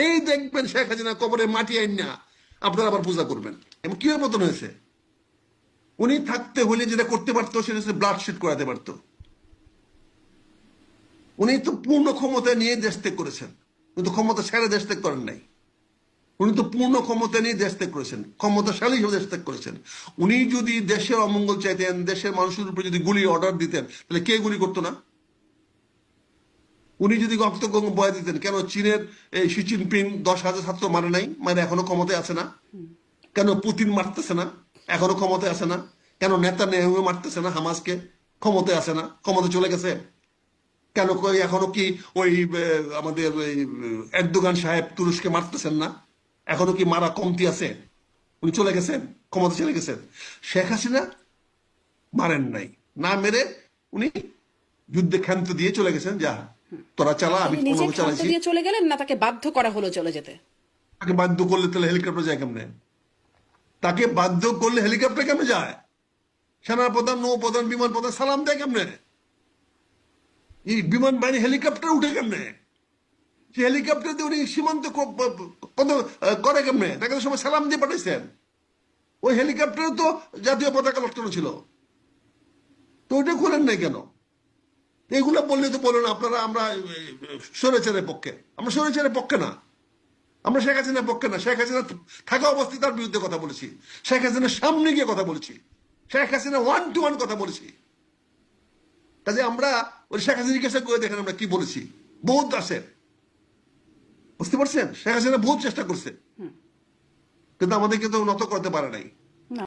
এই দেখবেন শেখ হাসিনা কবরে মাটি আইন না আপনারা আবার পূজা করবেন। এবং কিভাবে পতন হয়েছে? উনি থাকতে হলে যেটা করতে পারতো সেটা হচ্ছে ব্লাড শিট করাতে পারতো। উনি তো পূর্ণ ক্ষমতা নিয়ে দেশ ত্যাগ করেছেন, কিন্তু ক্ষমতা ছেড়ে দেশ ত্যাগ করেন নাই। উনি তো পূর্ণ ক্ষমতা নিয়ে দেশ ত্যাগ করেছেন, ক্ষমতাশালী হিসেবে দেশ ত্যাগ করেছেন। উনি যদি দেশের অমঙ্গল চাইতেন, দেশের মানুষের উপরে যদি গুলি অর্ডার দিতেন, তাহলে কে গুলি করতো না? উনি যদি রক্ত বয়া দিতেন, কেন চীনের এই শি জিনপিং 10,000 ছাত্র মারে নাই, মানে এখনো ক্ষমতায় আছে না? কেন পুতিন মারতেছে না, এখনো ক্ষমতায় আছে না? কেন নেতা নেহু মারতেছে না হামাসকে, ক্ষমতায় আছে না? ক্ষমতা চলে গেছে কেন? এখনো কি ওই আমাদের ওই এরদোগান সাহেব তুরস্কে মারতেছেন না? এখনো কি মারা কমতি আছে? উনি চলে গেছেন, ক্ষমতা চলে গেছেন। শেখ হাসিনা মারেন নাই, না মেরে উনি যুদ্ধে ক্ষান্ত দিয়ে চলে গেছেন, যা তোরা চালা, আমি তিনি নিজে কোনোভাবে ক্ষান্ত চালাইছি। দিয়ে চলে গেলেন, না তাকে বাধ্য করা হলো চলে যেতে? তাকে বাধ্য করলে তাহলে হেলিকপ্টার যায় কেমনে? তাকে বাধ্য করলে হেলিকপ্টার কেমনে যায়? সেনা প্রধান, নৌ প্রধান, বিমান প্রধান সালাম দেয় কেমনে? এই বিমান বাহিনী হেলিকপ্টার উঠে কেমনে? সে হেলিকপ্টার দিয়ে উনি সীমান্ত করে কেমনে? তাকে তো সময় সালাম দিয়ে পাঠাইছেন। ওই হেলিকপ্টারে তো জাতীয় পতাকা লটকানো ছিল, তো ওইটা খোলেন নাই কেন? এইগুলো বললে তো বলুন আপনারা আমরা স্বৈরাচারের পক্ষে। আমরা স্বৈরাচারের পক্ষে না, আমরা শেখ হাসিনার পক্ষে না। শেখ হাসিনা থাকা অবস্থায় তার বিরুদ্ধে কথা বলেছি, শেখ হাসিনার সামনে গিয়ে কথা বলেছি, শেখ হাসিনা 1-to-1 কথা বলেছি। কাজে আমরা ওই শেখ হাসিনা জিজ্ঞাসা করে দেখেন আমরা কি বলেছি। বহুত আছে, বুঝতে পারছেন? শেখ হাসিনা বহুত চেষ্টা করছে, কিন্তু আমাদেরকে তো নত করতে পারে নাই। না।